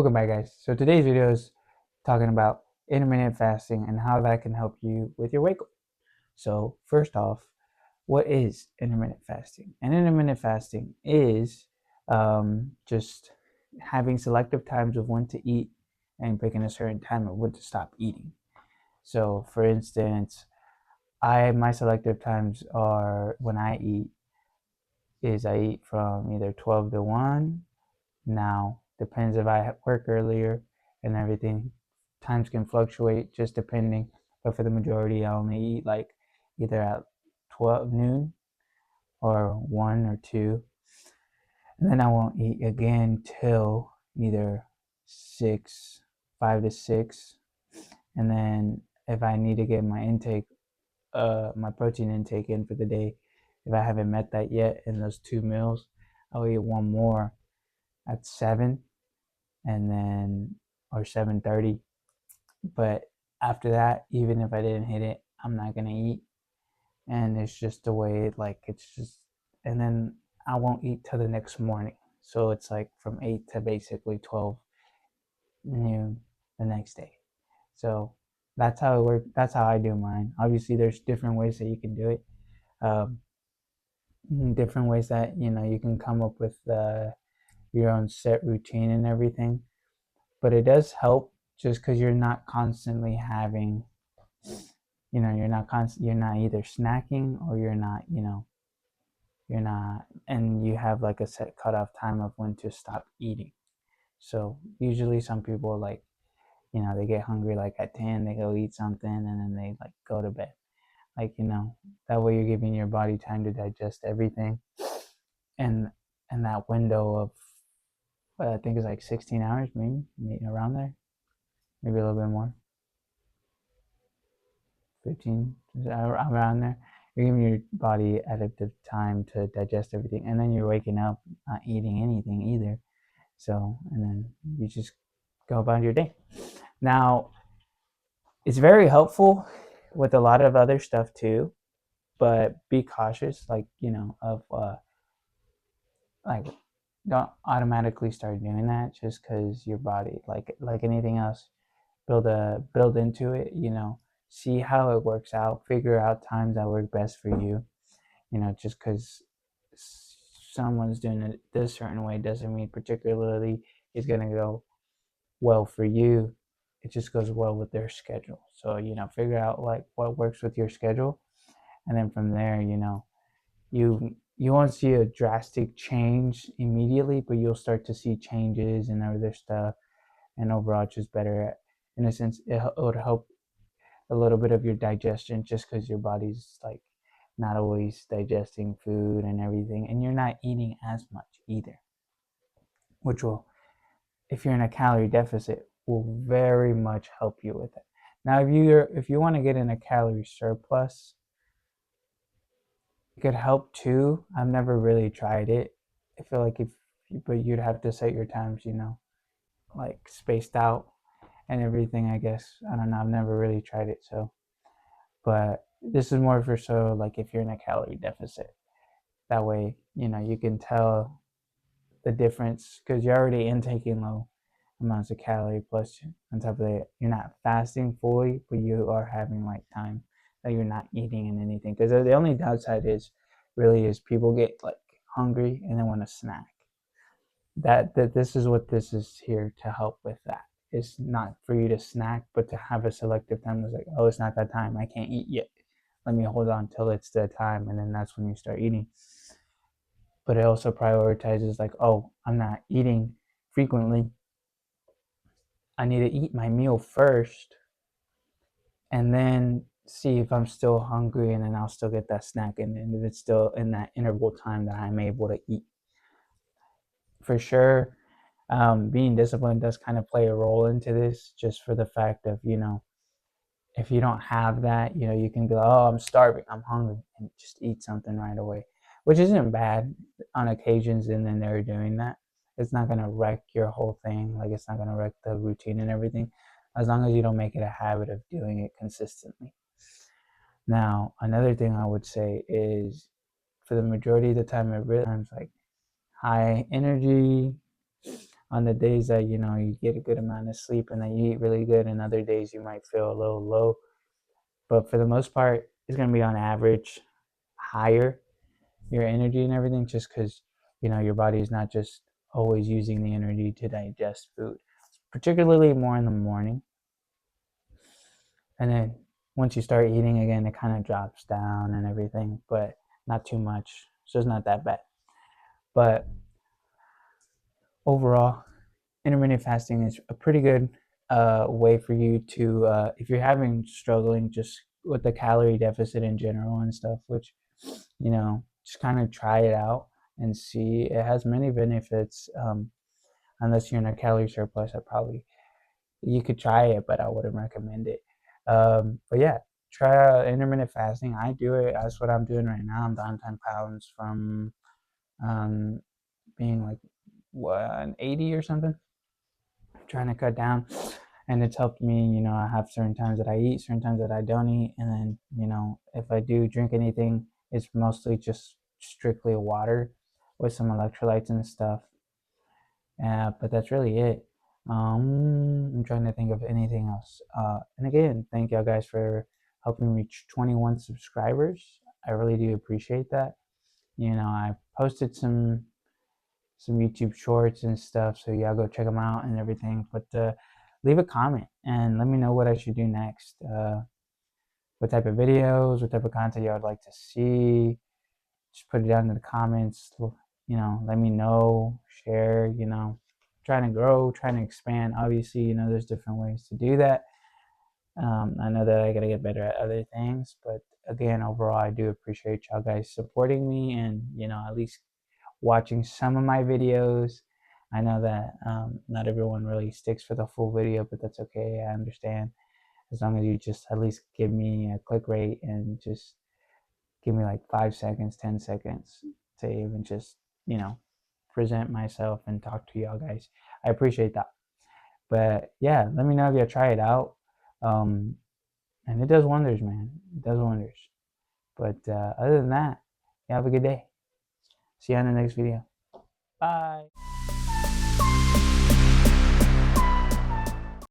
Welcome back, guys. So today's video is talking about intermittent fasting and how that can help you with your weight goal. So first off, what is intermittent fasting? And intermittent fasting is just having selective times of when to eat and picking a certain time of when to stop eating. So for instance, my selective times are when I eat from either 12 to 1. Now, depends if I work earlier and everything. Times can fluctuate just depending, but for the majority, I only eat like either at 12 noon or 1 or 2, and then I won't eat again till either 6, 5 to 6, and then if I need to get my protein intake in for the day, if I haven't met that yet in those 2 meals, I'll eat one more at 7, and then or 7:30. But after that, even if I didn't hit it, I'm not gonna eat. And it's just the way it's just, and then I won't eat till the next morning. So it's like from 8 to basically 12 noon the next day. So that's how it works. That's how I do mine. Obviously, there's different ways that you can do it. Um, Different ways that you can come up with your own set routine and everything. But it does help just because you're not constantly having, you're not either snacking or you're not, and you have like a set cutoff time of when to stop eating. So usually some people they get hungry like at 10, they go eat something and then they like go to bed. That way you're giving your body time to digest everything. And that window of, I think it's like 16 hours, maybe around there, maybe a little bit more, 15, around there. You're giving your body adequate time to digest everything, and then you're waking up not eating anything either. So, and then you just go about your day. Now, it's very helpful with a lot of other stuff too, but be cautious, of like don't automatically start doing that just because your body, like anything else, build into it. See how it works out, figure out times that work best for you. Just because someone's doing it this certain way doesn't mean particularly it's going to go well for you. It just goes well with their schedule. So figure out like what works with your schedule, and then from there, you won't see a drastic change immediately, but you'll start to see changes and other stuff, and overall just better. In a sense, it would help a little bit of your digestion just because your body's like not always digesting food and everything, and you're not eating as much either, which will, if you're in a calorie deficit, will very much help you with it. Now, if you want to get in a calorie surplus, it could help too. I've never really tried it. I feel like but you'd have to set your times, like spaced out and everything. I guess I don't know. I've never really tried it, so. But this is more for like if you're in a calorie deficit. That way, you can tell the difference because you're already intaking low amounts of calorie, plus on top of that you're not fasting fully, but you are having like time that you're not eating and anything. Because the only downside is people get like hungry and they want to snack. That this is what this is here to help with. That it's not for you to snack, but to have a selective time. It's like, oh, it's not that time, I can't eat yet, let me hold on till it's the time, and then that's when you start eating. But it also prioritizes like, oh, I'm not eating frequently, I need to eat my meal first and then see if I'm still hungry, and then I'll still get that snack, and if it's still in that interval time that I'm able to eat. For sure, being disciplined does kind of play a role into this, just for the fact of, if you don't have that, you can be like, oh, I'm starving, I'm hungry, and just eat something right away, which isn't bad on occasions, and then they're doing that. It's not going to wreck your whole thing. Like, it's not going to wreck the routine and everything, as long as you don't make it a habit of doing it consistently. Now, another thing I would say is, for the majority of the time, it really times like high energy, on the days that you get a good amount of sleep and that you eat really good, and other days you might feel a little low. But for the most part, it's gonna be on average higher, your energy and everything, just because your body is not just always using the energy to digest food, particularly more in the morning. And then once you start eating again, it kind of drops down and everything, but not too much, so it's not that bad. But overall, intermittent fasting is a pretty good way for you to, if you're having struggling just with the calorie deficit in general and stuff, which just kind of try it out and see. It has many benefits. Unless you're in a calorie surplus, I probably you could try it, but I wouldn't recommend it. But yeah, try out intermittent fasting. I do it. That's what I'm doing right now. I'm down 10 pounds from um, being like 80 or something. I'm trying to cut down, and it's helped me. I have certain times that I eat, certain times that I don't eat, and then if I do drink anything, it's mostly just strictly water with some electrolytes and stuff. But that's really it. I'm trying to think of anything else. And again, thank y'all guys for helping reach 21 subscribers. I really do appreciate that. I posted some YouTube shorts and stuff, so y'all go check them out and everything. But leave a comment and let me know what I should do next. What type of videos, what type of content y'all would like to see. Just put it down in the comments. Let me know, share, trying to grow, trying to expand. Obviously, there's different ways to do that. I know that I got to get better at other things, but again, overall, I do appreciate y'all guys supporting me and, at least watching some of my videos. I know that not everyone really sticks for the full video, but that's okay. I understand. As long as you just at least give me a click rate and just give me like 5 seconds, 10 seconds to even just, present myself and talk to y'all guys. I appreciate that. But yeah, let me know if you try it out. And it does wonders, man. It does wonders. But other than that, you have a good day. See you on the next video. Bye.